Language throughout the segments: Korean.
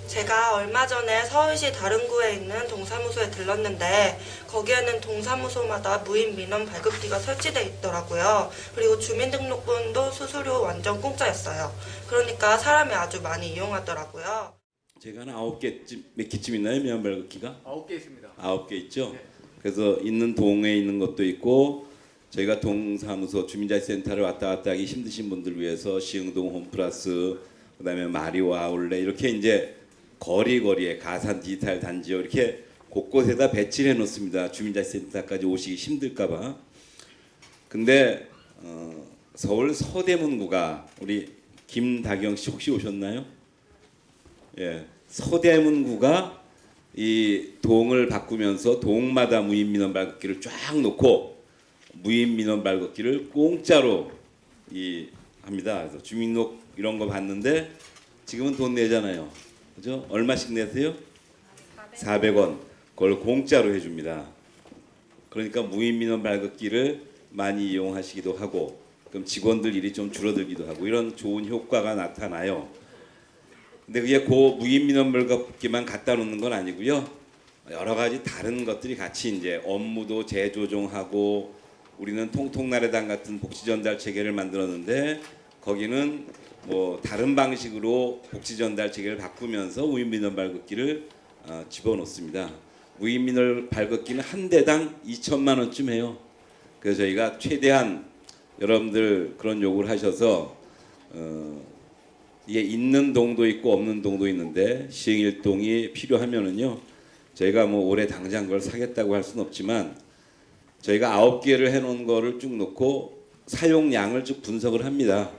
제가 얼마 전에 서울시 다른 구에 있는 동사무소에 들렀는데 거기에는 동사무소마다 무인 민원 발급기가 설치되어 있더라고요. 그리고 주민등록번도 수수료 완전 공짜였어요. 그러니까 사람이 아주 많이 이용하더라고요. 제가 한 9개쯤, 몇 개쯤 있나요? 민원 발급기가? 9개 있습니다. 9개 있죠? 네. 그래서 있는 동에 있는 것도 있고 저희가 동사무소 주민자치센터를 왔다 갔다 하기 힘드신 분들 위해서 시흥동 홈플러스 그다음에 마리오 아울렛 이렇게 이제 거리거리에 가산 디지털 단지요 이렇게 곳곳에다 배치를 해놓습니다. 주민자치센터까지 오시기 힘들까봐. 근데 서울 서대문구가 우리 김다경 씨 혹시 오셨나요? 예, 서대문구가 이 동을 바꾸면서 동마다 무인 민원 발급기를 쫙 놓고 무인 민원 발급기를 공짜로 합니다. 그래서 주민등록 이런 거 봤는데 지금은 돈 내잖아요. 그죠? 얼마씩 내세요? 400원. 그걸 공짜로 해줍니다. 그러니까 무인 민원 발급기를 많이 이용하시기도 하고 그럼 직원들 일이 좀 줄어들기도 하고 이런 좋은 효과가 나타나요. 근데 그게 무인 민원 발급기만 갖다 놓는 건 아니고요. 여러 가지 다른 것들이 같이 이제 업무도 재조정하고 우리는 통통나래당 같은 복지 전달 체계를 만들었는데 거기는 뭐 다른 방식으로 복지 전달 체계를 바꾸면서 무인 민원 발급기를 집어넣습니다. 무인 민원 발급기는 한 대당 2천만 원쯤 해요. 그래서 저희가 최대한 여러분들 그런 요구를 하셔서 이게 있는 동도 있고 없는 동도 있는데 시흥일동이 필요하면은요. 저희가 뭐 올해 당장 그걸 사겠다고 할 수는 없지만 저희가 9개를 해놓은 거를 쭉 놓고 사용량을 쭉 분석을 합니다.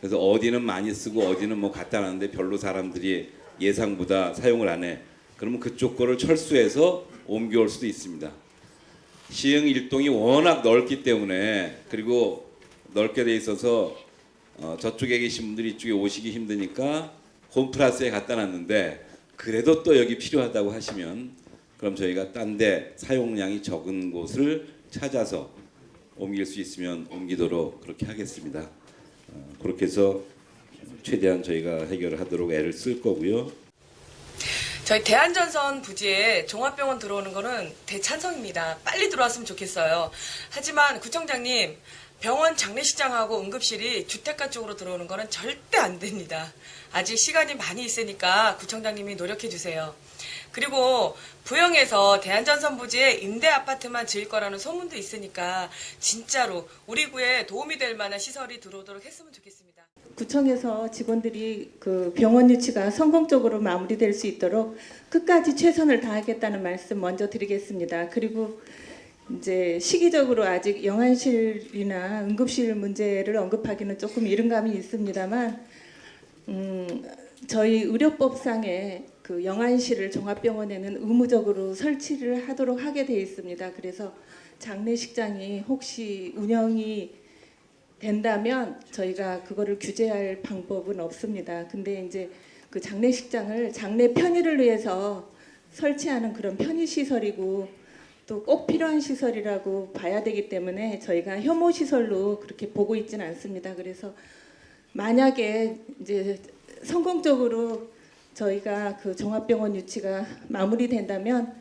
그래서 어디는 많이 쓰고 어디는 뭐 갖다 놨는데 별로 사람들이 예상보다 사용을 안 해. 그러면 그쪽 거를 철수해서 옮겨올 수도 있습니다. 시흥 일동이 워낙 넓기 때문에 그리고 넓게 돼 있어서 저쪽에 계신 분들이 이쪽에 오시기 힘드니까 홈플러스에 갖다 놨는데 그래도 또 여기 필요하다고 하시면 그럼 저희가 딴 데 사용량이 적은 곳을 찾아서 옮길 수 있으면 옮기도록 그렇게 하겠습니다. 그렇게 해서 최대한 저희가 해결을 하도록 애를 쓸 거고요. 저희 대한전선 부지에 종합병원 들어오는 거는 대찬성입니다. 빨리 들어왔으면 좋겠어요. 하지만 구청장님, 병원 장례식장하고 응급실이 주택가 쪽으로 들어오는 거는 절대 안 됩니다. 아직 시간이 많이 있으니까 구청장님이 노력해 주세요. 그리고 부영에서 대한전선 부지에 임대 아파트만 지을 거라는 소문도 있으니까 진짜로 우리 구에 도움이 될 만한 시설이 들어오도록 했으면 좋겠습니다. 구청에서 직원들이 그 병원 유치가 성공적으로 마무리될 수 있도록 끝까지 최선을 다하겠다는 말씀 먼저 드리겠습니다. 그리고 이제 시기적으로 아직 영안실이나 응급실 문제를 언급하기는 조금 이른 감이 있습니다만 저희 의료법상에 그 영안실을 종합병원에는 의무적으로 설치를 하도록 하게 되어 있습니다. 그래서 장례식장이 혹시 운영이 된다면 저희가 그거를 규제할 방법은 없습니다. 근데 이제 그 장례식장을 장례 편의를 위해서 설치하는 그런 편의 시설이고 또 꼭 필요한 시설이라고 봐야 되기 때문에 저희가 혐오 시설로 그렇게 보고 있지는 않습니다. 그래서 만약에 이제 성공적으로 저희가 그 종합병원 유치가 마무리된다면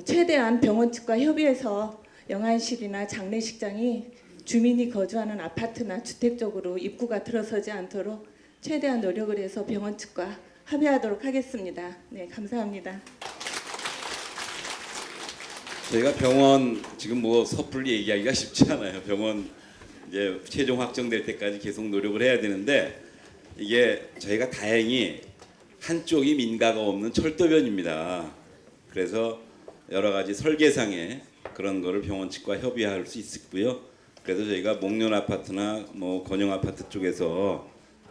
최대한 병원 측과 협의해서 영안실이나 장례식장이 주민이 거주하는 아파트나 주택 쪽으로 입구가 들어서지 않도록 최대한 노력을 해서 병원 측과 합의하도록 하겠습니다. 네, 감사합니다. 저희가 병원 지금 뭐 섣불리 얘기하기가 쉽지 않아요. 병원 이제 최종 확정될 때까지 계속 노력을 해야 되는데 이게 저희가 다행히 한쪽이 민가가 없는 철도변입니다. 그래서 여러 가지 설계상에 그런 거를 병원 측과 협의할 수 있고요. 그래서 저희가 목련 아파트나 뭐 건영 아파트 쪽에서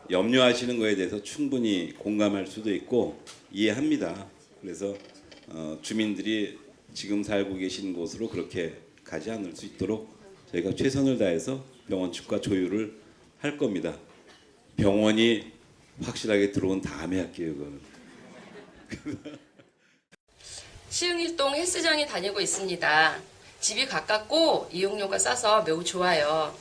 염려하시는 거에 대해서 충분히 공감할 수도 있고 이해합니다. 그래서 주민들이 지금 살고 계신 곳으로 그렇게 가지 않을 수 있도록 저희가 최선을 다해서 병원 측과 조율을 할 겁니다. 병원이 확실하게 들어온 다음에 할게요. 이거는. 시흥일동 헬스장에 다니고 있습니다. 집이 가깝고 이용료가 싸서 매우 좋아요.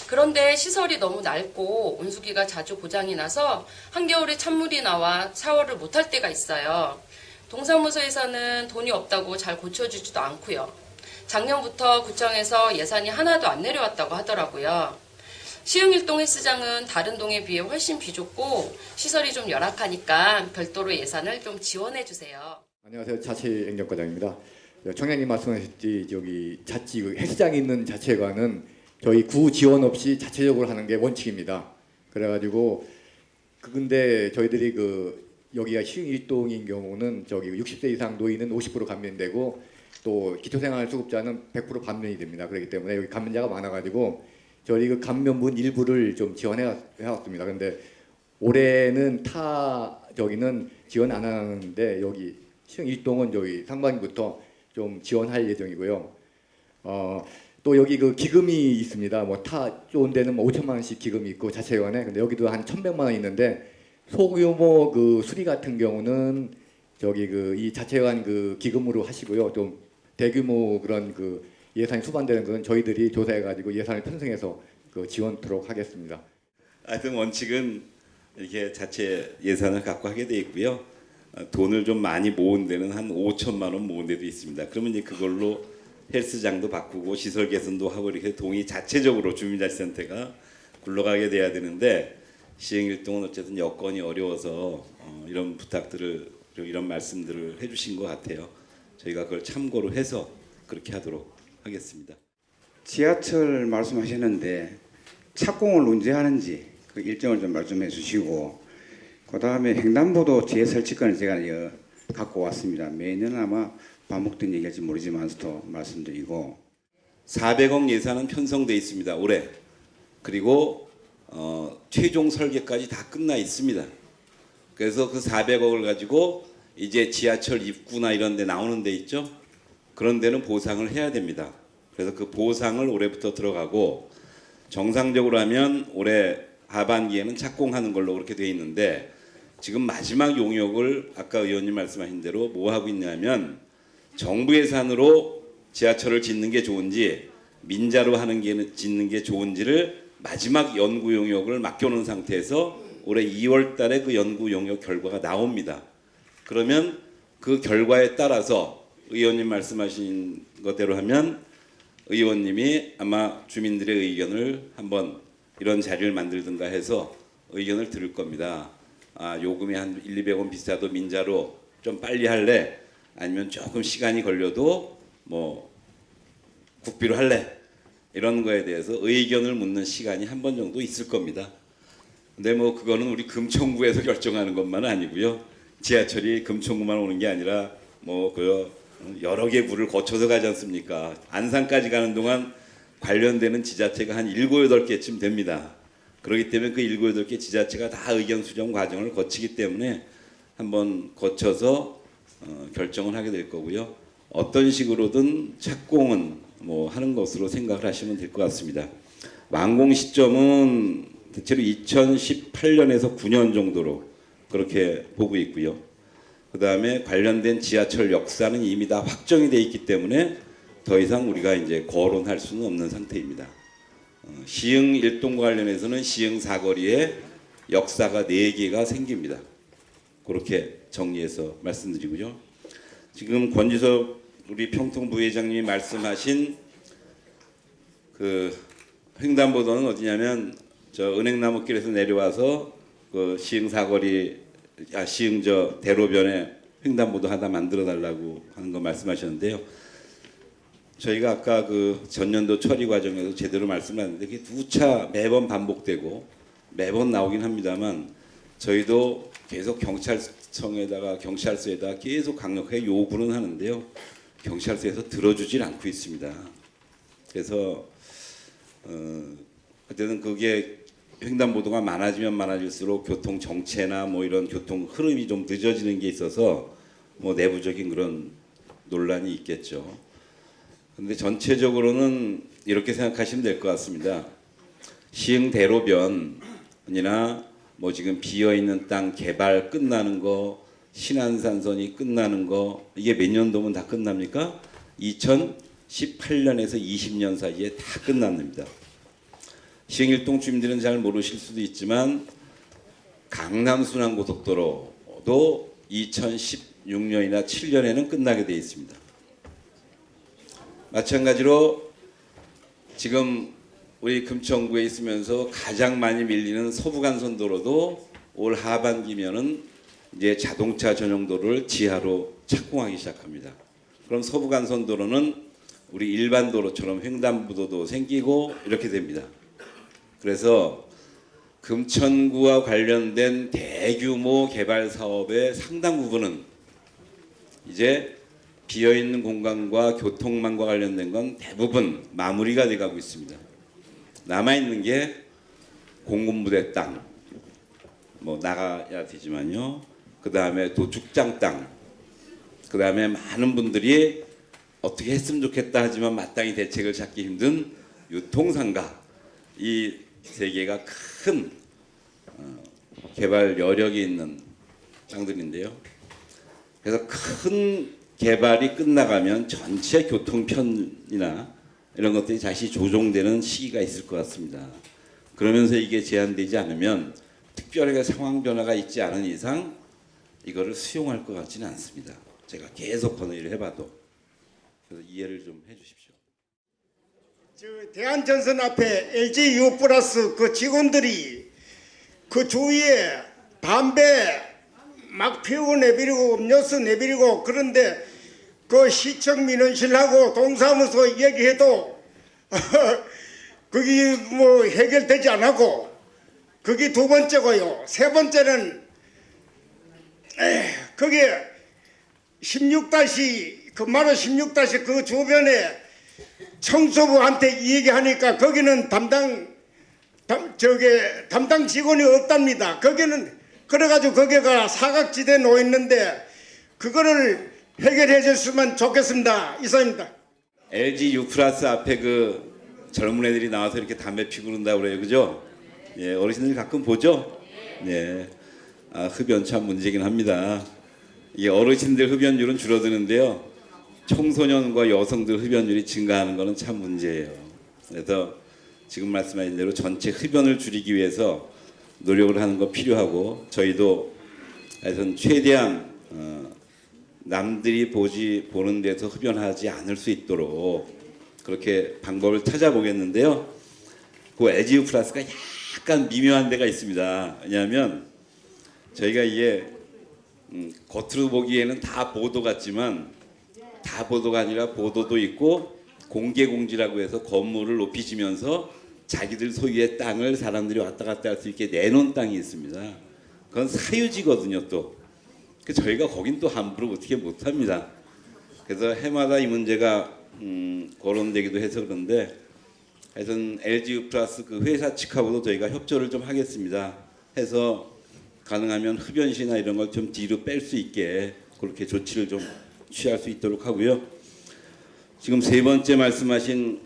그런데 시설이 너무 낡고 온수기가 자주 고장이 나서 한겨울에 찬물이 나와 샤워를 못할 때가 있어요. 동사무소에서는 돈이 없다고 잘 고쳐주지도 않고요. 작년부터 구청에서 예산이 하나도 안 내려왔다고 하더라고요. 시흥일동 헬스장은 다른 동에 비해 훨씬 비좁고 시설이 좀 열악하니까 별도로 예산을 좀 지원해 주세요. 안녕하세요. 자치행정과장입니다. 청장님 말씀하셨듯이 여기 자치 헬스장이 있는 자체관은 저희 구 지원 없이 자체적으로 하는 게 원칙입니다. 그래가지고 근데 저희들이 여기가 시흥일동인 경우는 저기 60세 이상 노인은 50% 감면되고 또 기초생활수급자는 100% 감면이 됩니다. 그렇기 때문에 여기 감면자가 많아가지고 저희 감면분 일부를 좀 지원해왔습니다. 그런데 올해는 저기는 지원 안 하는데 여기 시흥일동은 저희 상반기부터 좀 지원할 예정이고요. 또 여기 기금이 있습니다. 좋은 데는 5천만 원씩 기금이 있고 자체관에 근데 여기도 한 1,100만 원 있는데 소규모 수리 같은 경우는 저기 이 자체관 기금으로 하시고요. 좀 대규모 그런 예산이 수반되는 건 저희들이 조사해가지고 예산을 편성해서 지원토록 하겠습니다. 하여튼 원칙은 이렇게 자체 예산을 갖고 하게 돼 있고요. 돈을 좀 많이 모은 데는 한 5천만 원 모은 데도 있습니다. 그러면 이제 그걸로 헬스장도 바꾸고 시설 개선도 하고 이렇게 동이 자체적으로 주민자치센터가 굴러가게 돼야 되는데 시흥일동은 어쨌든 여건이 어려워서 이런 부탁들을 이런 말씀들을 해주신 것 같아요. 저희가 그걸 참고로 해서 그렇게 하도록 하겠습니다. 지하철 말씀하셨는데 착공을 언제 하는지 그 일정을 좀 말씀해 주시고 그 다음에 횡단보도 뒤에 설치권을 제가 갖고 왔습니다. 매년 아마 반복된 얘기할지 모르지만서도 말씀드리고 400억 예산은 편성돼 있습니다. 올해. 그리고 최종 설계까지 다 끝나 있습니다. 그래서 그 400억을 가지고 이제 지하철 입구나 이런 데 나오는 데 있죠. 그런 데는 보상을 해야 됩니다. 그래서 그 보상을 올해부터 들어가고 정상적으로 하면 올해 하반기에는 착공하는 걸로 그렇게 돼 있는데 지금 마지막 용역을 아까 의원님 말씀하신 대로 뭐 하고 있냐면 정부 예산으로 지하철을 짓는 게 좋은지 민자로 짓는 게 좋은지를 마지막 연구 용역을 맡겨놓은 상태에서 올해 2월 달에 그 연구 용역 결과가 나옵니다. 그러면 그 결과에 따라서 의원님 말씀하신 것대로 하면 의원님이 아마 주민들의 의견을 한번 이런 자리를 만들든가 해서 의견을 들을 겁니다. 요금이 한 1, 200원 비싸도 민자로 좀 빨리 할래? 아니면 조금 시간이 걸려도 국비로 할래? 이런 거에 대해서 의견을 묻는 시간이 한 번 정도 있을 겁니다. 근데 그거는 우리 금천구에서 결정하는 것만은 아니고요. 지하철이 금천구만 오는 게 아니라 여러 개 구를 거쳐서 가지 않습니까? 안산까지 가는 동안 관련되는 지자체가 한 7, 8개쯤 됩니다. 그렇기 때문에 그 7, 8개 지자체가 다 의견 수정 과정을 거치기 때문에 한번 거쳐서 결정을 하게 될 거고요. 어떤 식으로든 착공은 하는 것으로 생각을 하시면 될 것 같습니다. 완공 시점은 대체로 2018년에서 9년 정도로 그렇게 보고 있고요. 그 다음에 관련된 지하철 역사는 이미 다 확정이 돼 있기 때문에 더 이상 우리가 이제 거론할 수는 없는 상태입니다. 시흥 일동과 관련해서는 시흥 사거리에 역사가 4개가 생깁니다. 그렇게 정리해서 말씀드리고요. 지금 권지석 우리 평통부회장님이 말씀하신 횡단보도는 어디냐면 은행나무길에서 내려와서 시흥 사거리 시흥 대로변에 횡단보도 하나 만들어 달라고 하는 거 말씀하셨는데요. 저희가 아까 전년도 처리 과정에서 제대로 말씀하셨는데 그게 누차 매번 반복되고 매번 나오긴 합니다만 저희도 계속 경찰서에다가 계속 강력하게 요구는 하는데요. 경찰서에서 들어주질 않고 있습니다. 그래서 어쨌든 그게 횡단보도가 많아지면 많아질수록 교통 정체나 이런 교통 흐름이 좀 늦어지는 게 있어서 내부적인 그런 논란이 있겠죠. 근데 전체적으로는 이렇게 생각하시면 될 것 같습니다. 시흥 대로변이나 지금 비어 있는 땅 개발 끝나는 거, 신안산선이 끝나는 거 이게 몇 년도면 다 끝납니까? 2018년에서 20년 사이에 다 끝납니다. 시흥일동 주민들은 잘 모르실 수도 있지만 강남 순환고속도로도 2016년이나 7년에는 끝나게 돼 있습니다. 마찬가지로 지금 우리 금천구에 있으면서 가장 많이 밀리는 서부간선도로도 올 하반기면은 이제 자동차 전용도로를 지하로 착공하기 시작합니다. 그럼 서부간선도로는 우리 일반 도로처럼 횡단보도도 생기고 이렇게 됩니다. 그래서 금천구와 관련된 대규모 개발 사업의 상당 부분은 이제 비어있는 공간과 교통망과 관련된 건 대부분 마무리가 돼가고 있습니다. 남아있는 게 공군부대 땅, 뭐 나가야 되지만요. 그 다음에 도축장 땅, 그 다음에 많은 분들이 어떻게 했으면 좋겠다 하지만 마땅히 대책을 찾기 힘든 유통상가, 이 세 개가 큰 개발 여력이 있는 땅들인데요. 그래서 큰 개발이 끝나가면 전체 교통편이나 이런 것들이 다시 조정되는 시기가 있을 것 같습니다. 그러면서 이게 제한되지 않으면 특별하게 상황 변화가 있지 않은 이상 이거를 수용할 것 같지는 않습니다. 제가 계속 건의를 해봐도. 그래서 이해를 좀 해주십시오. 저 대한전선 앞에 LG U 플러스 그 직원들이 그 주위에 담배 막 피우고 내버리고 음료수 내버리고 그런데 그 시청 민원실하고 동사무소 얘기해도 그게 뭐 해결되지 않았고 그게 두 번째고요. 세 번째는 그게 16- 그 마루 16- 그 주변에 청소부한테 얘기하니까 거기는 담당 직원이 없답니다. 거기는 그래가지고 거기가 사각지대에 놓여 있는데 그거를 해결해 줬으면 좋겠습니다. 이상입니다. LG U 플러스 앞에 그 젊은 애들이 나와서 이렇게 담배 피고 그런다고 그래요, 그죠? 예, 어르신들 가끔 보죠? 예, 흡연 참 문제긴 합니다. 이게 어르신들 흡연율은 줄어드는데요. 청소년과 여성들 흡연율이 증가하는 것은 참 문제예요. 그래서 지금 말씀하신 대로 전체 흡연을 줄이기 위해서 노력을 하는 거 필요하고 저희도 하여튼 최대한 남들이 보는 데서 흡연하지 않을 수 있도록 그렇게 방법을 찾아보겠는데요. 그 LG U 플러스가 약간 미묘한 데가 있습니다. 왜냐하면 저희가 이게 겉으로 보기에는 다 보도 같지만 다 보도가 아니라 보도도 있고 공개공지라고 해서 건물을 높이 지면서 자기들 소유의 땅을 사람들이 왔다 갔다 할 수 있게 내놓은 땅이 있습니다. 그건 사유지거든요. 또 저희가 거긴 또 함부로 어떻게 못합니다. 그래서 해마다 이 문제가 거론되기도 해서 그런데 하여튼 LG U 플러스 그 회사 측하고도 저희가 협조를 좀 하겠습니다. 해서 가능하면 흡연시나 이런 걸 좀 뒤로 뺄 수 있게 그렇게 조치를 좀 취할 수 있도록 하고요. 지금 세 번째 말씀하신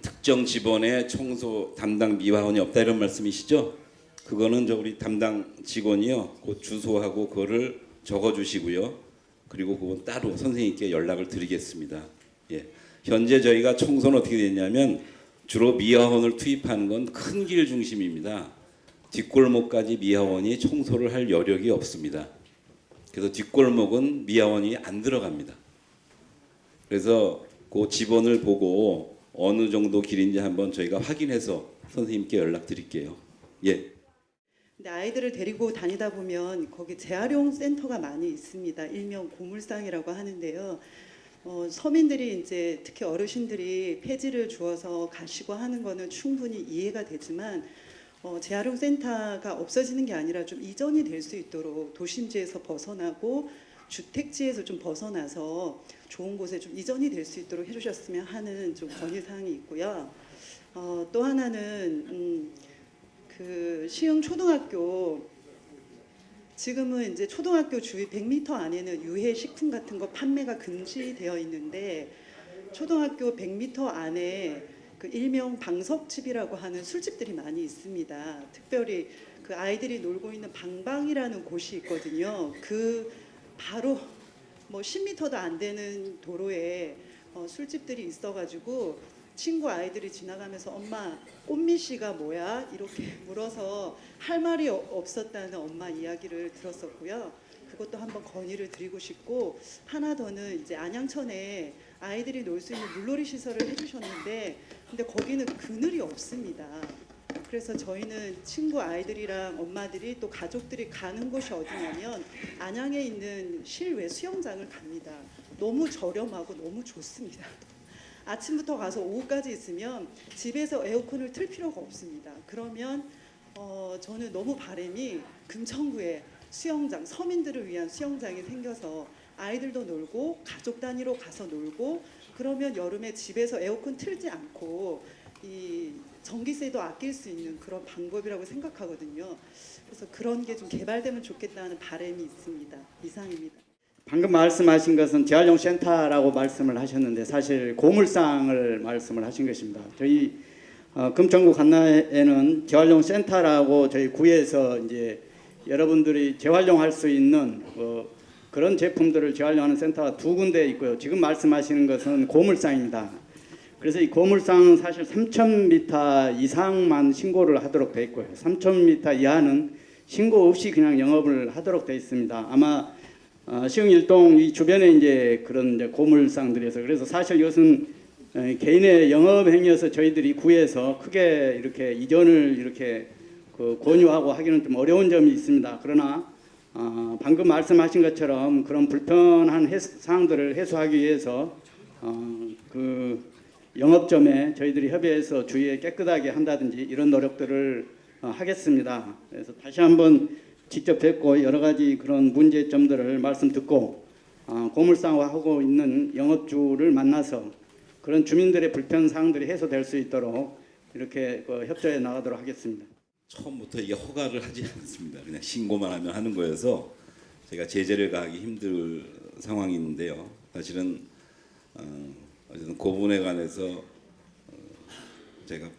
특정 집원의 청소 담당 미화원이 없다 이런 말씀이시죠? 그거는 우리 담당 직원이요. 그 주소하고 그거를 적어주시고요. 그리고 그건 따로 선생님께 연락을 드리겠습니다. 예. 현재 저희가 청소는 어떻게 됐냐면 주로 미화원을 투입하는 건 큰 길 중심입니다. 뒷골목까지 미화원이 청소를 할 여력이 없습니다. 그래서 뒷골목은 미화원이 안 들어갑니다. 그래서 그 지번을 보고 어느 정도 길인지 한번 저희가 확인해서 선생님께 연락드릴게요. 예. 근데 아이들을 데리고 다니다 보면 거기 재활용 센터가 많이 있습니다. 일명 고물상이라고 하는데요. 서민들이 이제 특히 어르신들이 폐지를 주어서 가시고 하는 거는 충분히 이해가 되지만 재활용 센터가 없어지는 게 아니라 좀 이전이 될 수 있도록 도심지에서 벗어나고 주택지에서 좀 벗어나서 좋은 곳에 좀 이전이 될 수 있도록 해주셨으면 하는 좀 건의사항이 있고요. 또 하나는 그 시흥 초등학교 지금은 이제 초등학교 주위 100m 안에는 유해 식품 같은 거 판매가 금지되어 있는데 초등학교 100m 안에 그 일명 방석집이라고 하는 술집들이 많이 있습니다. 특별히 그 아이들이 놀고 있는 방방이라는 곳이 있거든요. 그 바로 뭐 10m도 안 되는 도로에 술집들이 있어가지고 친구 아이들이 지나가면서 엄마 꽃미씨가 뭐야? 이렇게 물어서 할 말이 없었다는 엄마 이야기를 들었었고요. 그것도 한번 건의를 드리고 싶고, 하나 더는 이제 안양천에 아이들이 놀 수 있는 물놀이 시설을 해주셨는데 근데 거기는 그늘이 없습니다. 그래서 저희는 친구 아이들이랑 엄마들이 또 가족들이 가는 곳이 어디냐면 안양에 있는 실외 수영장을 갑니다. 너무 저렴하고 너무 좋습니다. 아침부터 가서 오후까지 있으면 집에서 에어컨을 틀 필요가 없습니다. 그러면 저는 너무 바람이 금천구에 수영장, 서민들을 위한 수영장이 생겨서 아이들도 놀고 가족 단위로 가서 놀고, 그러면 여름에 집에서 에어컨 틀지 않고 이 전기세도 아낄 수 있는 그런 방법이라고 생각하거든요. 그래서 그런 게 좀 개발되면 좋겠다는 바람이 있습니다. 이상입니다. 방금 말씀하신 것은 재활용 센터라고 말씀을 하셨는데 사실 고물상을 말씀을 하신 것입니다. 저희 금천구 관내에는 재활용 센터라고 저희 구에서 이제 여러분들이 재활용할 수 있는 그런 제품들을 재활용하는 센터가 2군데 있고요. 지금 말씀하시는 것은 고물상입니다. 그래서 이 고물상은 사실 3,000m 이상만 신고를 하도록 돼 있고요. 3,000m 이하는 신고 없이 그냥 영업을 하도록 돼 있습니다. 아마 시흥일동 이 주변에 이제 그런 이제 고물상들에서, 그래서 사실 이것은 개인의 영업 행위여서 저희들이 구에서 크게 이렇게 이전을 이렇게 권유하고 하기는 좀 어려운 점이 있습니다. 그러나 방금 말씀하신 것처럼 그런 불편한 사항들을 해소하기 위해서 그 영업점에 저희들이 협의해서 주위에 깨끗하게 한다든지 이런 노력들을 하겠습니다. 그래서 다시 한번 직접 뵙고 여러 가지 그런 문제점들을 말씀 듣고 고물상화하고 있는 영업주를 만나서 그런 주민들의 불편 사항들이 해소될 수 있도록 이렇게 협조해 나가도록 하겠습니다. 처음부터 이게 허가를 하지 않습니다. 그냥 신고만 하면 하는 거여서 제가 제재를 가하기 힘들 상황인데요. 사실은 어쨌든 그 부분에 관해서 제가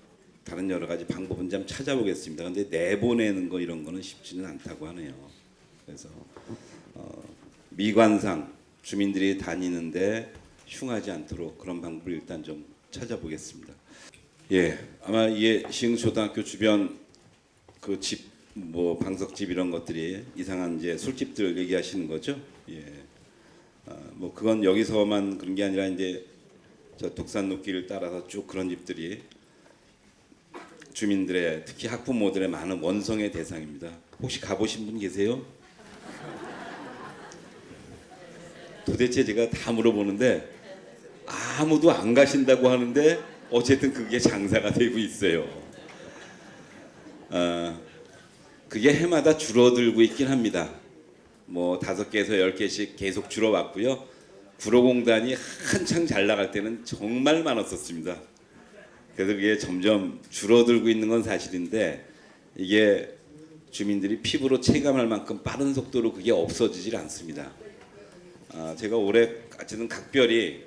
다른 여러 가지 방법은 좀 찾아보겠습니다. 근데 내보내는 거 이런 거는 쉽지는 않다고 하네요. 그래서 미관상 주민들이 다니는데 흉하지 않도록 그런 방법을 일단 좀 찾아보겠습니다. 예, 아마 이게 시흥초등학교 주변 그 집, 뭐 방석집 이런 것들이 이상한 이제 술집들 얘기하시는 거죠. 예, 뭐 그건 여기서만 그런 게 아니라 이제 저 독산로길을 따라서 쭉 그런 집들이 주민들의 특히 학부모들의 많은 원성의 대상입니다. 혹시 가보신 분 계세요? 도대체 제가 다 물어보는데 아무도 안 가신다고 하는데 어쨌든 그게 장사가 되고 있어요. 그게 해마다 줄어들고 있긴 합니다. 뭐 5개에서 10개씩 계속 줄어왔고요. 구로공단이 한창 잘 나갈 때는 정말 많았었습니다. 그래서 그게 점점 줄어들고 있는 건 사실인데 이게 주민들이 피부로 체감할 만큼 빠른 속도로 그게 없어지질 않습니다. 제가 올해 어쨌든 각별히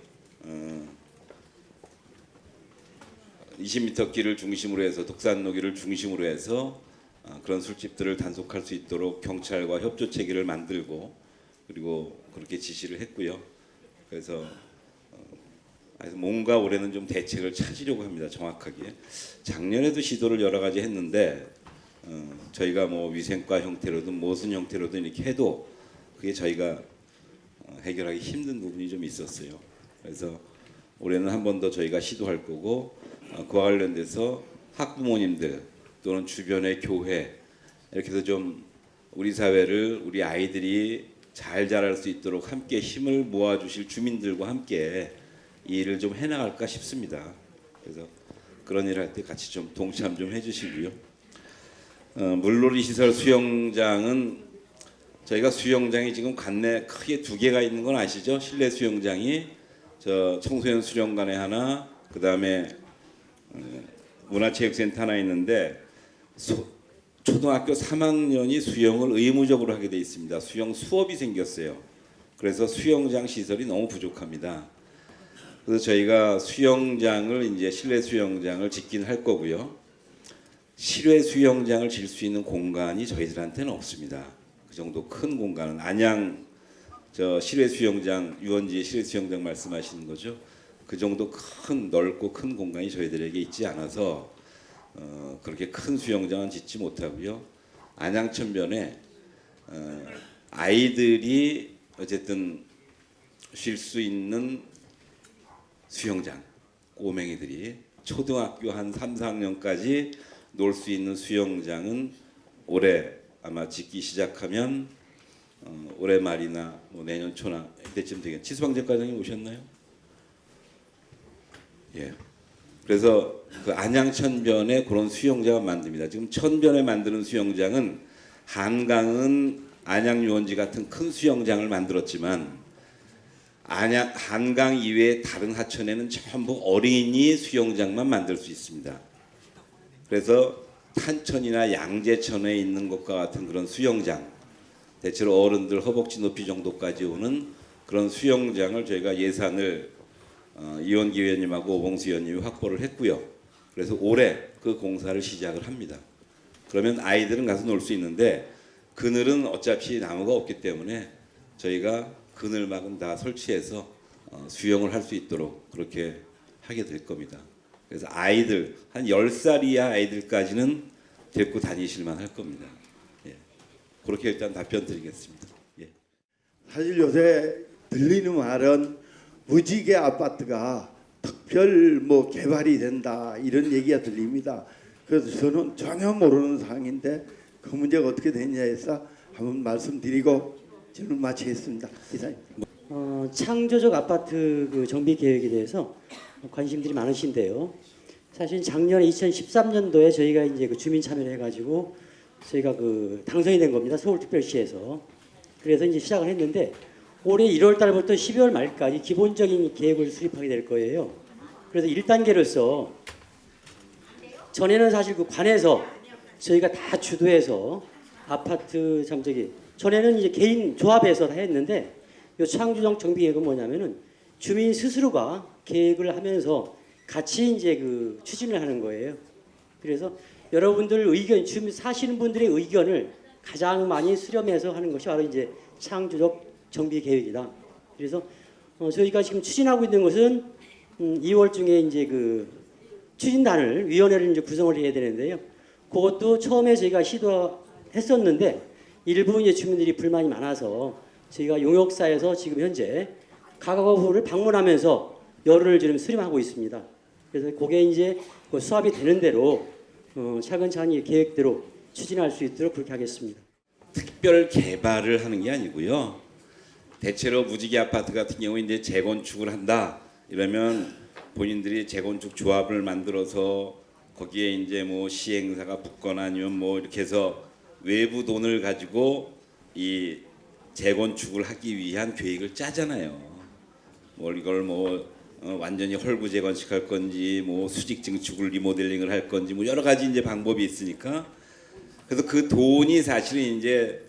20m 길을 중심으로 해서 독산로길을 중심으로 해서 그런 술집들을 단속할 수 있도록 경찰과 협조 체계를 만들고 그리고 그렇게 지시를 했고요. 그래서 뭔가 올해는 좀 대책을 찾으려고 합니다. 정확하게. 작년에도 시도를 여러 가지 했는데 저희가 뭐 위생과 형태로든 무슨 형태로든 이렇게 해도 그게 저희가 해결하기 힘든 부분이 좀 있었어요. 그래서 올해는 한 번 더 저희가 시도할 거고 그와 관련돼서 학부모님들 또는 주변의 교회 이렇게 해서 좀 우리 사회를 우리 아이들이 잘 자랄 수 있도록 함께 힘을 모아주실 주민들과 함께 이 일을 좀 해나갈까 싶습니다. 그래서 그런 일을 할 때 같이 좀 동참 좀 해주시고요. 물놀이 시설 수영장은 저희가 수영장이 지금 관내 크게 2개가 있는 건 아시죠? 실내 수영장이 저 청소년 수련관에 하나, 그 다음에 문화체육센터 하나 있는데 초등학교 3학년이 수영을 의무적으로 하게 돼 있습니다. 수영 수업이 생겼어요. 그래서 수영장 시설이 너무 부족합니다. 그래서 저희가 수영장을 이제 실내 수영장을 짓긴 할 거고요. 실외 수영장을 질 수 있는 공간이 저희들한테는 없습니다. 그 정도 큰 공간은 안양 저 실외 수영장 유원지의 실외 수영장 말씀하시는 거죠. 그 정도 큰 넓고 큰 공간이 저희들에게 있지 않아서 그렇게 큰 수영장은 짓지 못하고요. 안양천변에 아이들이 어쨌든 쉴 수 있는 수영장, 꼬맹이들이 초등학교 한 3, 4학년까지 놀 수 있는 수영장은 올해 아마 짓기 시작하면 올해 말이나 뭐 내년 초나 이때쯤 되겠. 치수방재 과장님 오셨나요? 예. 그래서 그 안양천변에 그런 수영장을 만듭니다. 지금 천변에 만드는 수영장은 한강은 안양유원지 같은 큰 수영장을 만들었지만 한강 이외의 다른 하천에는 전부 어린이 수영장만 만들 수 있습니다. 그래서 탄천이나 양재천에 있는 것과 같은 그런 수영장, 대체로 어른들 허벅지 높이 정도까지 오는 그런 수영장을 저희가 예산을 이원기 의원님하고 오봉수 의원님이 확보를 했고요. 그래서 올해 그 공사를 시작을 합니다. 그러면 아이들은 가서 놀 수 있는데 그늘은 어차피 나무가 없기 때문에 저희가 그늘막은 다 설치해서 수영을 할 수 있도록 그렇게 하게 될 겁니다. 그래서 아이들 한 10살 이하 아이들까지는 데리고 다니실만 할 겁니다. 예. 그렇게 일단 답변 드리겠습니다. 예. 사실 요새 들리는 말은 무지개 아파트가 특별 뭐 개발이 된다 이런 얘기가 들립니다. 그래서 저는 전혀 모르는 사항인데 그 문제가 어떻게 되느냐 해서 한번 말씀드리고 질문 마치겠습니다. 이상입니다. 창조적 아파트 그 정비 계획에 대해서 관심들이 많으신데요. 사실 작년에 2013년도에 저희가 이제 그 주민 참여를 해가지고 저희가 그 당선이 된 겁니다. 서울특별시에서. 그래서 이제 시작을 했는데 올해 1월 달부터 12월 말까지 기본적인 계획을 수립하게 될 거예요. 그래서 1단계로서 전에는 사실 그 관에서 저희가 다 주도해서 아파트 전에는 이제 개인 조합에서 다 했는데 이 창조적 정비 계획은 뭐냐면은 주민 스스로가 계획을 하면서 같이 이제 그 추진을 하는 거예요. 그래서 여러분들 의견, 주민 사시는 분들의 의견을 가장 많이 수렴해서 하는 것이 바로 이제 창조적 정비 계획이다. 그래서 저희가 지금 추진하고 있는 것은 2월 중에 이제 그 추진단을 위원회를 이제 구성을 해야 되는데요. 그것도 처음에 저희가 시도했었는데 일부 이제 주민들이 불만이 많아서 저희가 용역사에서 지금 현재 가가구를 방문하면서 열흘을 지금 수렴하고 있습니다. 그래서 그게 이제 그 수합이 되는 대로 차근차근히 계획대로 추진할 수 있도록 그렇게 하겠습니다. 특별 개발을 하는 게 아니고요. 대체로 무지개 아파트 같은 경우 이제 재건축을 한다 이러면 본인들이 재건축 조합을 만들어서 거기에 이제 뭐 시행사가 붙거나 아니면 뭐 이렇게 해서 외부 돈을 가지고 이 재건축을 하기 위한 계획을 짜잖아요. 뭐 이걸 뭐 완전히 헐부 재건축할 건지 뭐 수직 증축을 리모델링을 할 건지 뭐 여러 가지 이제 방법이 있으니까 그래서 그 돈이 사실은 이제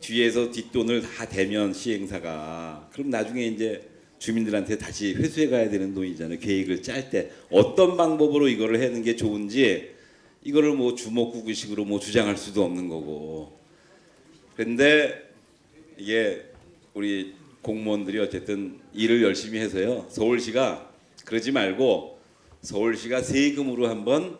뒤에서 뒷돈을 다 대면 시행사가 그럼 나중에 이제 주민들한테 다시 회수해 가야 되는 돈이잖아요. 계획을 짤 때 어떤 방법으로 이거를 하는 게 좋은지 이거를 뭐 주먹구구식으로 뭐 주장할 수도 없는 거고. 그런데 이게 우리 공무원들이 어쨌든 일을 열심히 해서요. 서울시가 그러지 말고 서울시가 세금으로 한번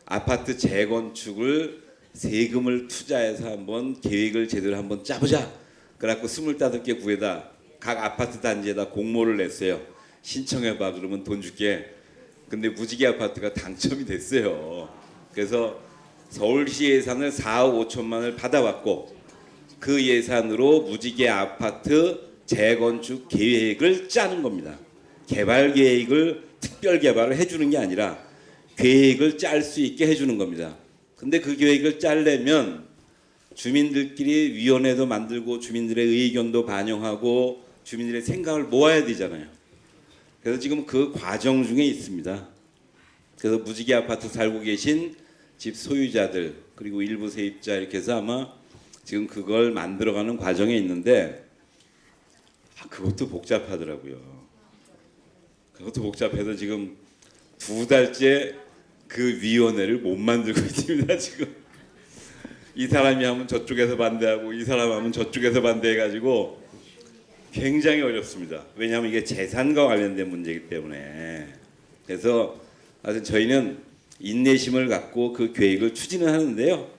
아파트 재건축을 세금을 투자해서 한번 계획을 제대로 한번 짜보자. 그래갖고 25개 구에다 각 아파트 단지에다 공모를 냈어요. 신청해봐 그러면 돈 줄게. 근데 무지개 아파트가 당첨이 됐어요. 그래서 서울시 예산을 4억 5천만을 받아왔고 그 예산으로 무지개 아파트 재건축 계획을 짜는 겁니다. 개발 계획을 특별 개발을 해주는 게 아니라 계획을 짤 수 있게 해주는 겁니다. 근데 그 계획을 짜려면 주민들끼리 위원회도 만들고 주민들의 의견도 반영하고 주민들의 생각을 모아야 되잖아요. 그래서 지금 그 과정 중에 있습니다. 그래서 무지개 아파트 살고 계신 집 소유자들 그리고 일부 세입자 이렇게 해서 아마 지금 그걸 만들어가는 과정에 있는데 그것도 복잡하더라고요. 그것도 복잡해서 지금 2달째 그 위원회를 못 만들고 있습니다. 지금 이 사람이 하면 저쪽에서 반대하고 이 사람 하면 저쪽에서 반대해가지고 굉장히 어렵습니다. 왜냐하면 이게 재산과 관련된 문제이기 때문에. 그래서 하여튼 저희는 인내심을 갖고 그 계획을 추진을 하는데요.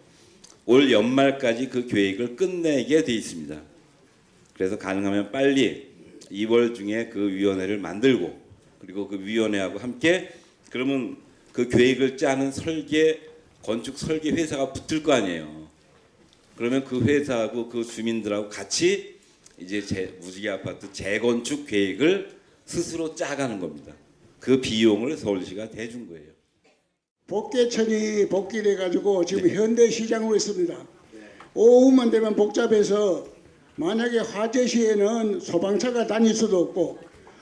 올 연말까지 그 계획을 끝내게 돼 있습니다. 그래서 가능하면 빨리 2월 중에 그 위원회를 만들고 그리고 그 위원회하고 함께 그러면 그 계획을 짜는 건축 설계 회사가 붙을 거 아니에요. 그러면 그 회사하고 그 주민들하고 같이 이제 무지개 아파트 재건축 계획을 스스로 짜가는 겁니다. 그 비용을 서울시가 대준 거예요. 복개천이 복귀를 해가지고 지금 현대시장으로 있습니다. 오후만 되면 복잡해서 만약에 화재 시에는 소방차가 다닐 수도 없고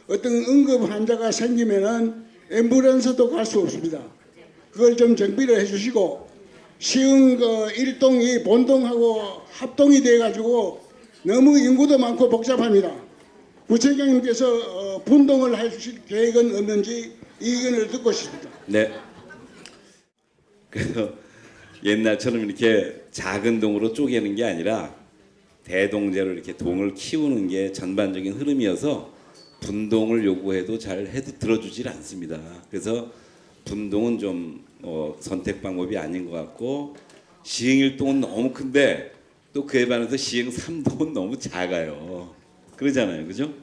어떤 응급 환자가 생기면은 앰뷸런스도 갈 수 없습니다. 그걸 좀 정비를 해주시고 시흥 그 일동이 본동하고 합동이 돼가지고 너무 인구도 많고 복잡합니다. 구청장님께서 분동을 해주실 계획은 없는지 이 의견을 듣고 싶습니다. 네. 그래서 옛날처럼 이렇게 작은 동으로 쪼개는 게 아니라 대동제로 이렇게 동을 키우는 게 전반적인 흐름이어서 분동을 요구해도 잘 들어주질 않습니다. 그래서 분동은 좀 선택 방법이 아닌 것 같고 시흥 1동은 너무 큰데 또 그에 반해서 시흥 3동은 너무 작아요. 그러잖아요. 그죠?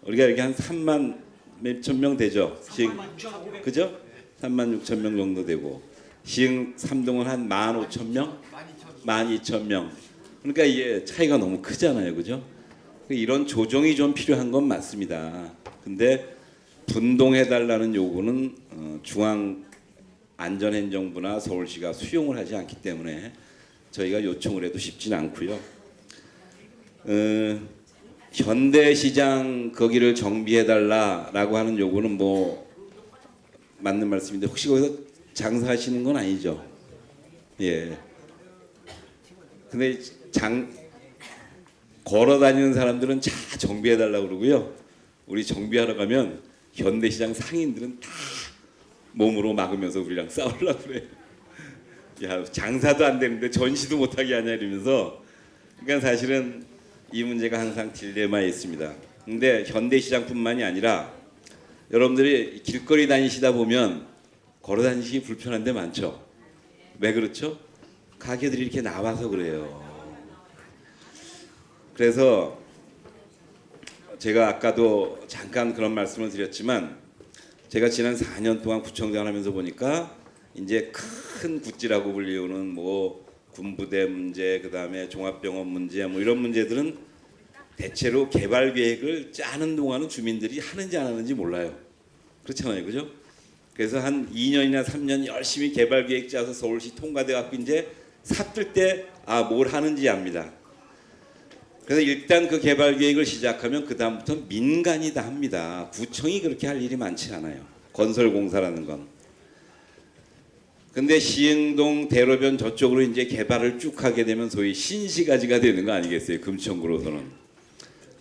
우리가 이렇게 한 3만 몇천 명 되죠. 시흥 그죠? 3만 6천 명 정도 되고 시흥 3동은 한 15,000명? 12,000명. 그러니까 이게 차이가 너무 크잖아요. 그죠? 이런 조정이 좀 필요한 건 맞습니다. 근데 분동해달라는 요구는 중앙안전행정부나 서울시가 수용을 하지 않기 때문에 저희가 요청을 해도 쉽지는 않고요. 현대시장 거기를 정비해달라라고 하는 요구는 뭐 맞는 말씀인데 혹시 거기서 장사하시는 건 아니죠? 예. 근데 걸어 다니는 사람들은 차 정비해달라고 그러고요. 우리 정비하러 가면 현대시장 상인들은 다 몸으로 막으면서 우리랑 싸우려고 그래요. 야, 장사도 안 되는데 전시도 못하게 하냐 이러면서. 그러니까 사실은 이 문제가 항상 딜레마에 있습니다. 근데 현대시장뿐만이 아니라 여러분들이 길거리 다니시다 보면 걸어 다니시기 불편한 데 많죠. 왜 그렇죠? 가게들이 이렇게 나와서 그래요. 그래서 제가 아까도 잠깐 그런 말씀을 드렸지만 제가 지난 4년 동안 구청장을 하면서 보니까 이제 큰 구찌라고 불리우는 뭐 군부대 문제, 그다음에 종합병원 문제 뭐 이런 문제들은 대체로 개발 계획을 짜는 동안은 주민들이 하는지 안 하는지 몰라요. 그렇잖아요. 그죠? 그래서 한 2년이나 3년 열심히 개발 계획 짜서 서울시 통과돼 갖고 이제 삽들 때 뭘 하는지 압니다. 그래서 일단 그 개발 계획을 시작하면 그 다음부터 민간이 다 합니다. 구청이 그렇게 할 일이 많지 않아요. 건설 공사라는 건. 근데 시흥동 대로변 저쪽으로 이제 개발을 쭉 하게 되면 소위 신시가지가 되는 거 아니겠어요? 금천구로서는.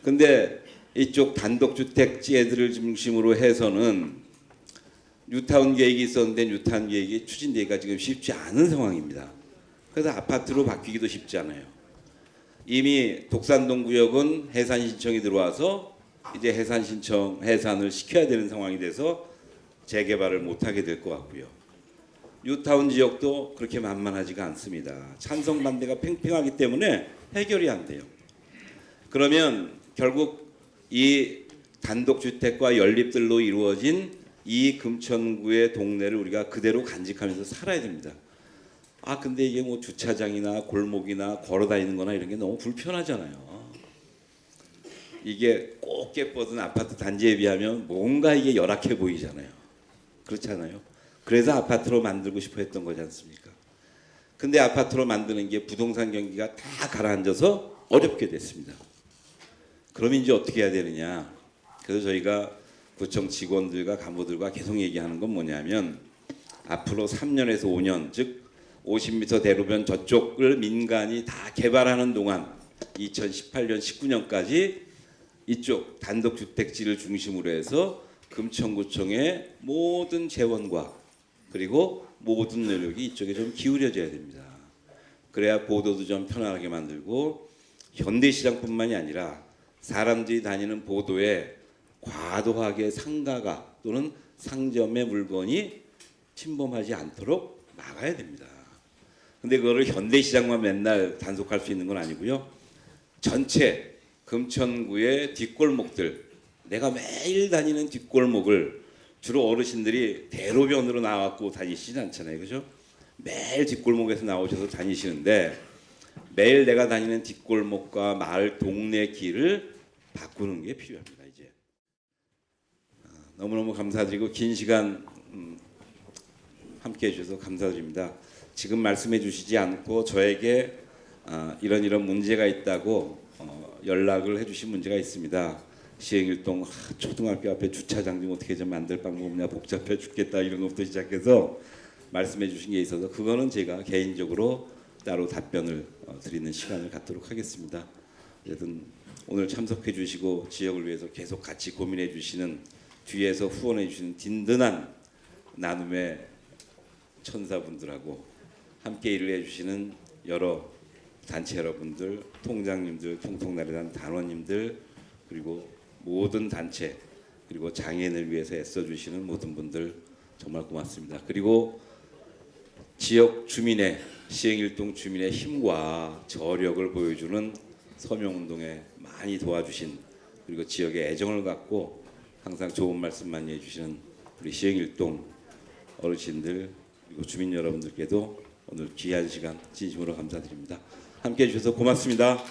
근데 이쪽 단독주택지들을 중심으로 해서는 뉴타운 계획이 있었는데 뉴타운 계획이 추진되기가 지금 쉽지 않은 상황입니다. 그래서 아파트로 바뀌기도 쉽지 않아요. 이미 독산동 구역은 해산 신청이 들어와서 이제 해산을 시켜야 되는 상황이 돼서 재개발을 못하게 될 것 같고요. 뉴타운 지역도 그렇게 만만하지가 않습니다. 찬성 반대가 팽팽하기 때문에 해결이 안 돼요. 그러면 결국 이 단독주택과 연립들로 이루어진 이 금천구의 동네를 우리가 그대로 간직하면서 살아야 됩니다. 근데 이게 뭐 주차장이나 골목이나 걸어 다니는 거나 이런 게 너무 불편하잖아요. 이게 꼭 예뻐진 아파트 단지에 비하면 뭔가 이게 열악해 보이잖아요. 그렇잖아요. 그래서 아파트로 만들고 싶어 했던 거지 않습니까? 근데 아파트로 만드는 게 부동산 경기가 다 가라앉아서 어렵게 됐습니다. 그럼 이제 어떻게 해야 되느냐? 그래서 저희가 구청 직원들과 간부들과 계속 얘기하는 건 뭐냐면 앞으로 3년에서 5년, 즉 50m 대로변 저쪽을 민간이 다 개발하는 동안 2018년, 19년까지 이쪽 단독주택지를 중심으로 해서 금천구청의 모든 재원과 그리고 모든 노력이 이쪽에 좀 기울여져야 됩니다. 그래야 보도도 좀 편안하게 만들고 현대시장뿐만이 아니라 사람들이 다니는 보도에 과도하게 상가가 또는 상점의 물건이 침범하지 않도록 막아야 됩니다. 근데 그거를 현대시장만 맨날 단속할 수 있는 건 아니고요. 전체 금천구의 뒷골목들, 내가 매일 다니는 뒷골목을 주로 어르신들이 대로변으로 나와갖고 다니시진 않잖아요. 그죠? 매일 뒷골목에서 나오셔서 다니시는데 매일 내가 다니는 뒷골목과 마을 동네 길을 바꾸는 게 필요합니다. 이제 너무너무 감사드리고 긴 시간 함께해 주셔서 감사드립니다. 지금 말씀해 주시지 않고 저에게 이런 문제가 있다고 연락을 해주신 문제가 있습니다. 시행일동 초등학교 앞에 주차장 좀 어떻게 좀 만들 방법 없냐, 복잡해 죽겠다, 이런 것부터 시작해서 말씀해 주신 게 있어서 그거는 제가 개인적으로 따로 답변을 드리는 시간을 갖도록 하겠습니다. 어쨌든 오늘 참석해 주시고 지역을 위해서 계속 같이 고민해 주시는, 뒤에서 후원해 주시는 든든한 나눔의 천사분들하고 함께 일을 해 주시는 여러 단체 여러분들, 통장님들, 통통나라단 단원님들, 그리고 모든 단체, 그리고 장애인을 위해서 애써주시는 모든 분들 정말 고맙습니다. 그리고 지역 주민의, 시행일동 주민의 힘과 저력을 보여주는 서명운동에 많이 도와주신, 그리고 지역에 애정을 갖고 항상 좋은 말씀 많이 해주시는 우리 시행일동 어르신들, 그리고 주민 여러분들께도 오늘 귀한 시간 진심으로 감사드립니다. 함께해 주셔서 고맙습니다.